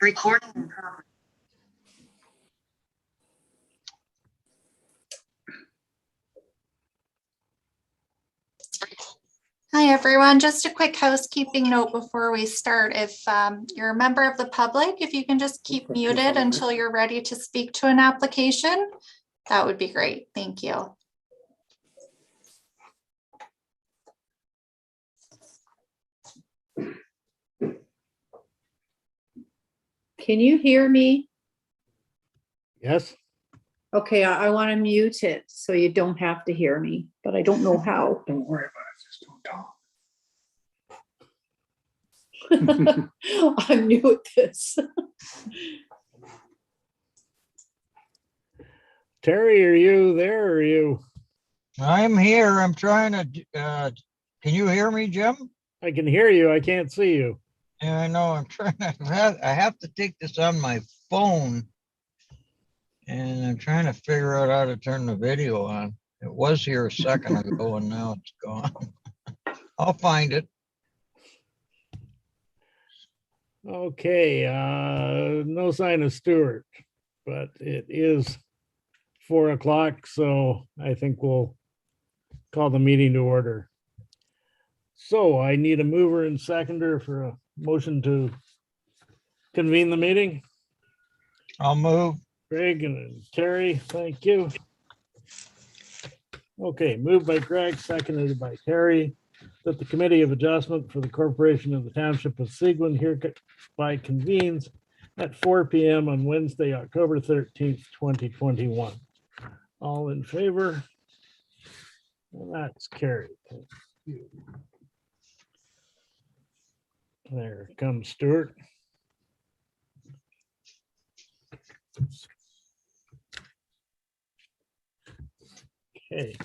Recording in progress. Hi, everyone. Just a quick housekeeping note before we start. If you're a member of the public, if you can just keep muted until you're ready to speak to an application, that would be great. Thank you. Can you hear me? Yes, Okay, I want to mute it so you don't have to hear me, but I don't know how. Don't worry about it, just don't talk. I'm new at this. Terry, are you there? Or are you? I'm here. I'm trying to, can you hear me, Jim? I can hear you. I can't see you. Yeah, I know. I'm trying to, I have to take this on my phone. And I'm trying to figure out how to turn the video on. It was here a second ago and now it's gone. I'll find it. Okay, no sign of Stuart, but it is 4 o'clock, so I think we'll call the meeting to order. So I need a mover and seconder for a motion to convene the meeting. I'll move. Greg and Terry, thank you. Okay, moved by Greg, seconded by Terry, that the Committee of Adjustment for the Corporation of the Township of Seguin hereby convenes at 4 p.m. on Wednesday, October 13th, 2021. All in favor? And that's carried. Thank you. There comes Stuart. Okay.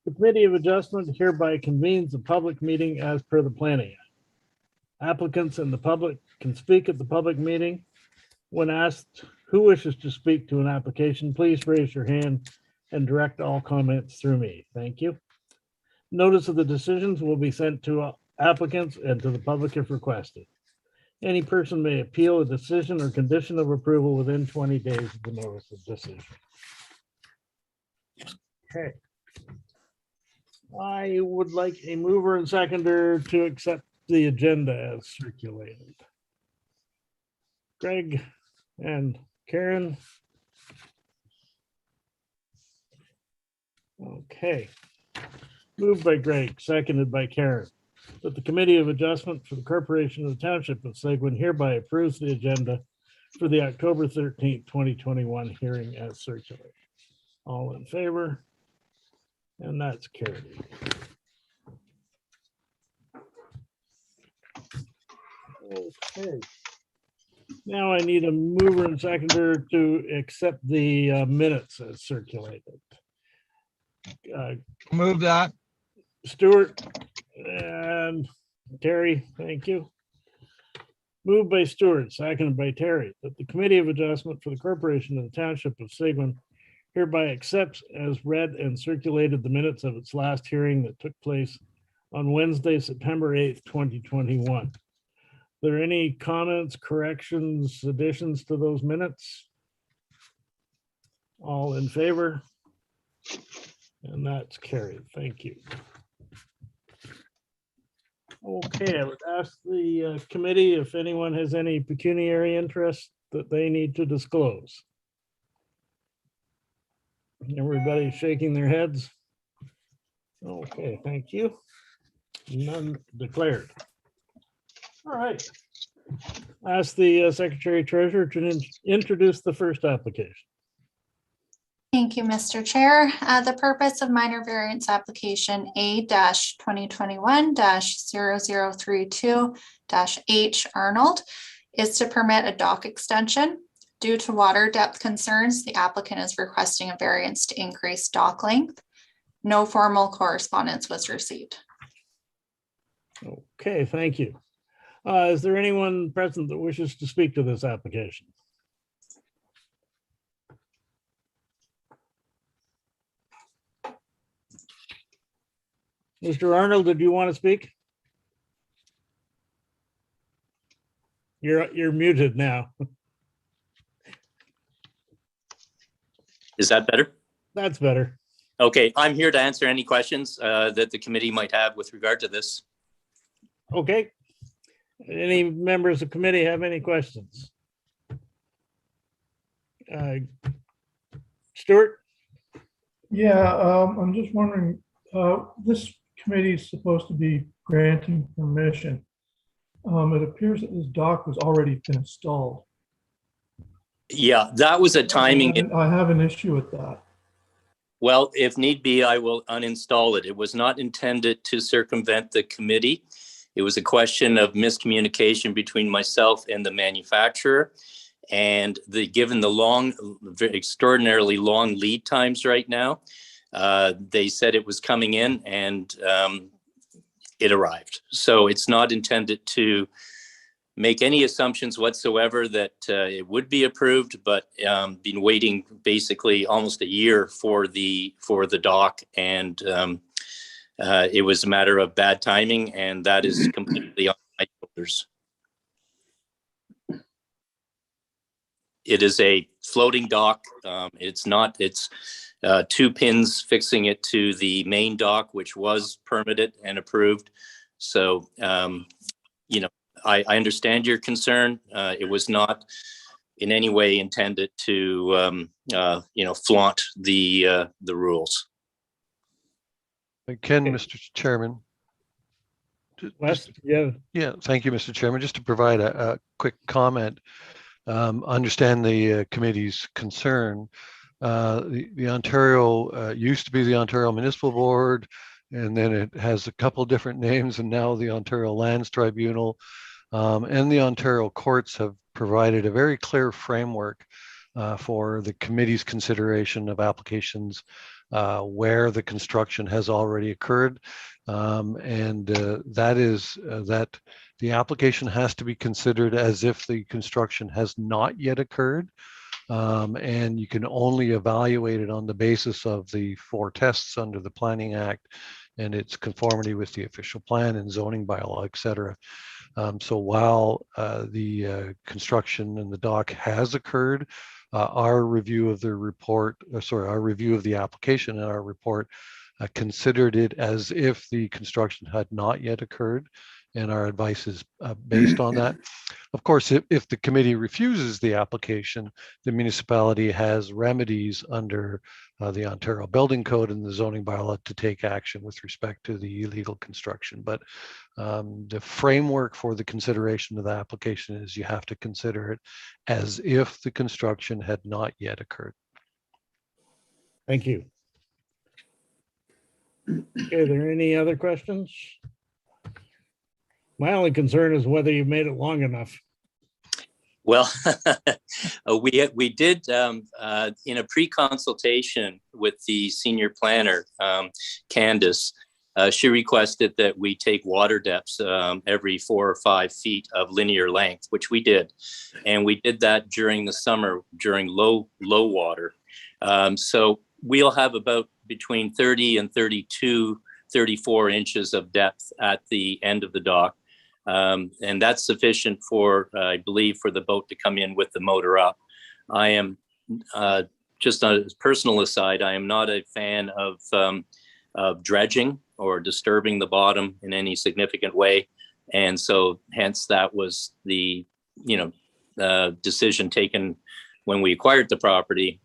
The Committee of Adjustment hereby convenes a public meeting as per the Planning Act. Applicants and the public can speak at the public meeting. When asked who wishes to speak to an application, please raise your hand and direct all comments through me. Thank you. Notice of the decisions will be sent to applicants and to the public if requested. Any person may appeal a decision or condition of approval within 20 days of the notice of decision. Okay. I would like a mover and seconder to accept the agenda as circulated. Greg and Karen. Okay. Moved by Greg, seconded by Karen, that the Committee of Adjustment for the Corporation of the Township of Seguin hereby approves the agenda for the October 13th, 2021 hearing as circulated. All in favor? And that's carried. Okay. Now I need a mover and seconder to accept the minutes as circulated. Move that. Stuart and Terry, thank you. Moved by Stuart, seconded by Terry, that the Committee of Adjustment for the Corporation of the Township of Seguin hereby accepts as read and circulated the minutes of its last hearing that took place on Wednesday, September 8th, 2021. Are there any comments, corrections, additions to those minutes? All in favor? And that's carried. Thank you. Okay, I would ask the committee if anyone has any pecuniary interest that they need to disclose. Everybody shaking their heads. Okay, thank you. None declared. All right. Ask the Secretary Treasurer to introduce the first application. Thank you, Mr. Chair. The purpose of minor variance application A-2021-0032-H Arnold is to permit a dock extension. Due to water depth concerns, the applicant is requesting a variance to increase dock length. No formal correspondence was received. Okay, thank you. Is there anyone present that wishes to speak to this application? Mr. Arnold, did you want to speak? You're muted now. Is that better? That's better. Okay, I'm here to answer any questions that the committee might have with regard to this. Okay. Any members of committee have any questions? Stuart? Yeah, I'm just wondering, this committee is supposed to be granting permission. It appears that this dock was already been installed. Yeah, that was a timing. I have an issue with that. Well, if need be, I will uninstall it. It was not intended to circumvent the committee. It was a question of miscommunication between myself and the manufacturer. And given the extraordinarily long lead times right now, they said it was coming in and it arrived. So it's not intended to make any assumptions whatsoever that it would be approved, but been waiting basically almost a year for the dock, and it was a matter of bad timing, and that is completely on my shoulders. It is a floating dock. It's two pins fixing it to the main dock, which was permitted and approved. So, I understand your concern. It was not in any way intended to, flaunt the rules. Ken, Mr. Chairman. Wes, yeah. Yeah, thank you, Mr. Chairman. Just to provide a quick comment, understand the committee's concern. The Ontario used to be the Ontario Municipal Board, and then it has a couple different names, and now the Ontario Lands Tribunal. And the Ontario courts have provided a very clear framework for the committee's consideration of applications where the construction has already occurred. And that is that the application has to be considered as if the construction has not yet occurred. And you can only evaluate it on the basis of the 4 tests under the Planning Act and its conformity with the official plan and zoning bylaw, et cetera. So while the construction and the dock has occurred, our review of the report, our review of the application and our report considered it as if the construction had not yet occurred, and our advice is based on that. Of course, if the committee refuses the application, the municipality has remedies under the Ontario Building Code and the zoning bylaw to take action with respect to the illegal construction. But the framework for the consideration of the application is you have to consider it as if the construction had not yet occurred. Thank you. Okay, are there any other questions? My only concern is whether you made it long enough. Well, we did in a pre-consultation with the senior planner, Candace. She requested that we take water depths every 4 or 5 feet of linear length, which we did, and we did that during the summer during low water. So we'll have about between 30 and 32, 34 inches of depth at the end of the dock. And that's sufficient for, I believe, for the boat to come in with the motor up. I am just on a personal aside, I am not a fan of dredging or disturbing the bottom in any significant way. And so hence that was the, decision taken when we acquired the property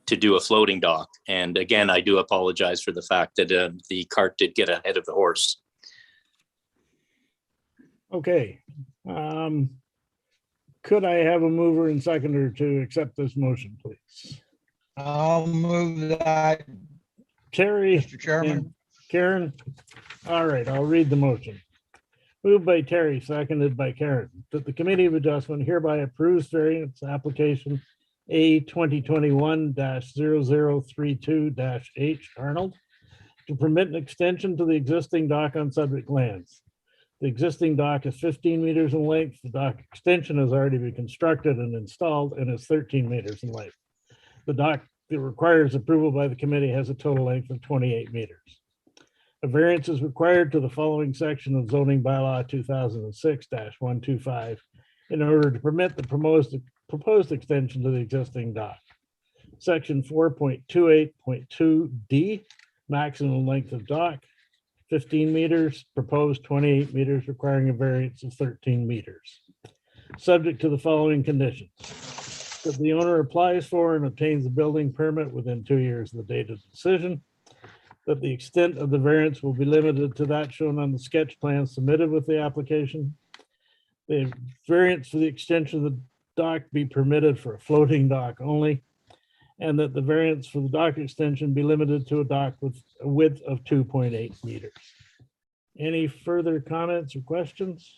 to do a floating dock. And again, I do apologize for the fact that the cart did get ahead of the horse. Okay. Could I have a mover and seconder to accept this motion, please? I'll move that, Terry. Mr. Chairman. and Karen. All right, I'll read the motion. Moved by Terry, seconded by Karen, that the Committee of Adjustment hereby approves variance application A 2021-0032-H Arnold to permit an extension to the existing dock on subject lands. The existing dock is 15 meters in length. The dock extension has already been constructed and installed and is 13 meters in length. The dock that requires approval by the committee has a total length of 28 meters. A variance is required to the following section of zoning bylaw 2006-125 in order to permit the proposed extension to the existing dock. Section 4.28.2D, maximum length of dock, 15 meters, proposed 28 meters, requiring a variance of 13 meters. Subject to the following conditions. That the owner applies for and obtains a building permit within 2 years of the date of the decision. That the extent of the variance will be limited to that shown on the sketch plan submitted with the application. The variance for the extension of the dock be permitted for a floating dock only. And that the variance for the dock extension be limited to a dock with a width of 2.8 meters. Any further comments or questions?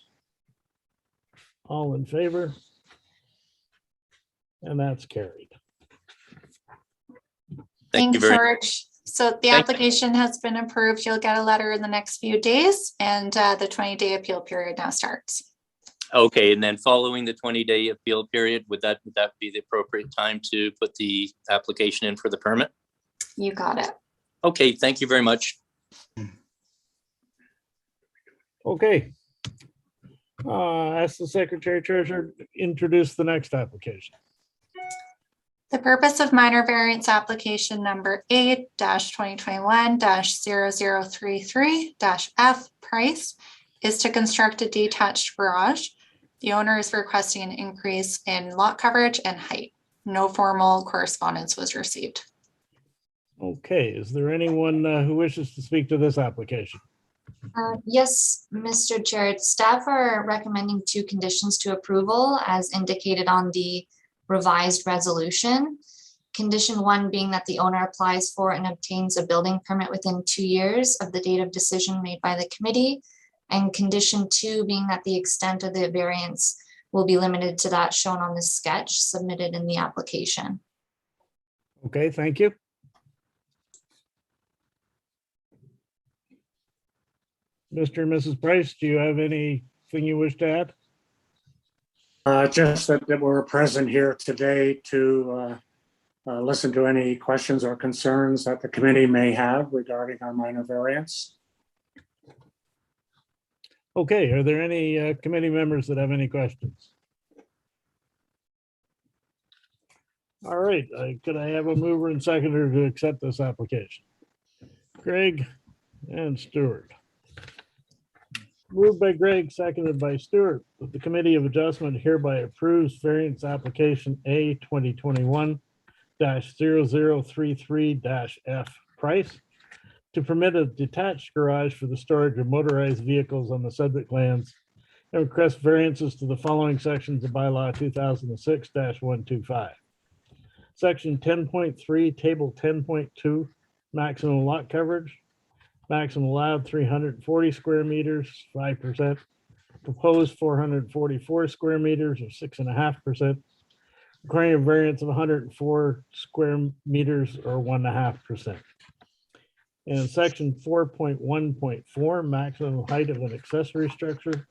All in favor? And that's carried. Thank you Thanks, very, George. So the Thank- application has been approved. You'll get a letter in the next few days, and the 20-day appeal period now starts. okay, and then following the 20-day appeal period, would that be the appropriate time to put the application in for the permit? You got it. Okay, thank you very much. Okay. Ask the secretary treasurer to introduce the next application. The purpose of minor variance application number 8-2021-0033-F Price is to construct a detached garage. The owner is requesting an increase in lot coverage and height. No formal correspondence was received. Okay, is there anyone who wishes to speak to this application? Yes, Mr. Chair, staff are recommending 2 conditions to approval as indicated on the revised resolution. Condition 1 being that the owner applies for and obtains a building permit within 2 years of the date of decision made by the committee. And condition 2 being that the extent of the variance will be limited to that shown on the sketch submitted in the application. Okay, thank you. Mr. and Mrs. Price, do you have anything you wish to add? Just that we're present here today to listen to any questions or concerns that the committee may have regarding our minor variance. Okay, are there any committee members that have any questions? All right, could I have a mover and seconder to accept this application? Greg and Stuart. Moved by Greg, seconded by Stuart, that the Committee of Adjustment hereby approves variance application A 2021-0033-F Price to permit a detached garage for the storage of motorized vehicles on the subject lands and request variances to the following sections of bylaw 2006-125. Section 10.3, table 10.2, maximum lot coverage. Maximum allowed 340 square meters, 5%. Proposed 444 square meters or 6.5%. Requiring a variance of 104 square meters or 1.5%. And section 4.1.4, maximum height of an accessory structure.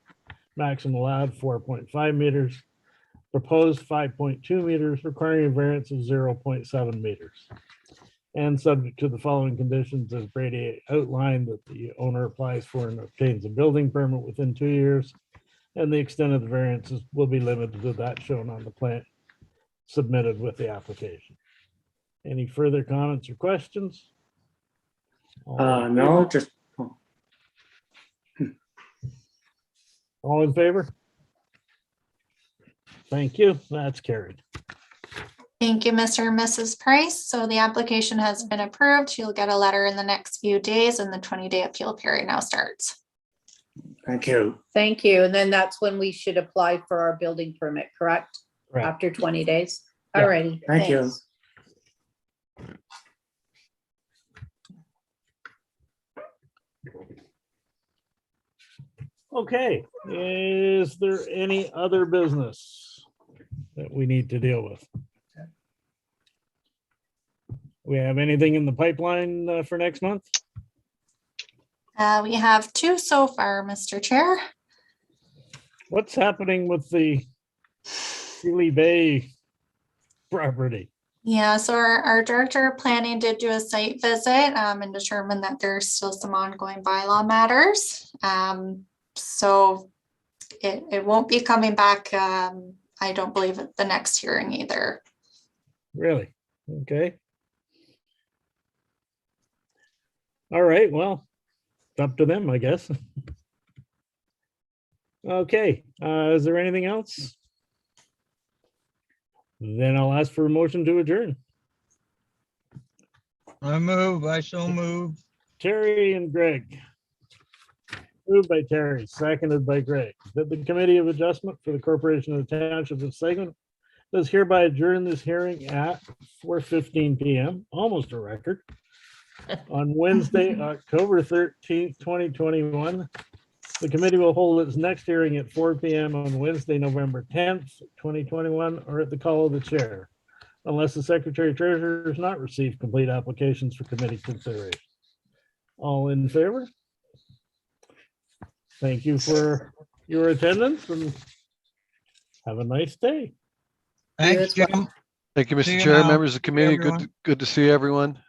Maximum allowed 4.5 meters. Proposed 5.2 meters, requiring a variance of 0.7 meters. And subject to the following conditions as Brady outlined, that the owner applies for and obtains a building permit within 2 years. And the extent of the variances will be limited to that shown on the plan submitted with the application. Any further comments or questions? No, just All in favor? Thank you. That's carried. Thank you, Mr. and Mrs. Price. So the application has been approved. You'll get a letter in the next few days, and the 20-day appeal period now starts. thank you. Thank you. And then that's when we should apply for our building permit, correct? Correct. After 20 days? Yeah. All righty. Thank you. thanks. Okay, is there any other business that we need to deal with? We have anything in the pipeline for next month? We have 2 so far, Mr. Chair. What's happening with the Sealy Bay property? Yeah, so our director of planning did do a site visit and determined that there's still some ongoing bylaw matters. So it won't be coming back, I don't believe at the next hearing either. Really? Okay. All right, well, it's up to them, I guess. Okay, is there anything else? Then I'll ask for a motion to adjourn. I so move. Terry and Greg. Moved by Terry, seconded by Greg, that the Committee of Adjustment for the Corporation of the Township of Seguin does hereby adjourn this hearing at 4:15 PM, almost a record, on Wednesday, October 13th, 2021. The committee will hold its next hearing at 4 PM on Wednesday, November 10th, 2021, or at the call of the chair, unless the Secretary Treasurer has not received complete applications for committee consideration. All in favor? Thank you for your attendance and have a nice day. Thanks, as well. Jim. Thank you, See Mr. you Chair, now. members of the committee. everyone. Good to see everyone.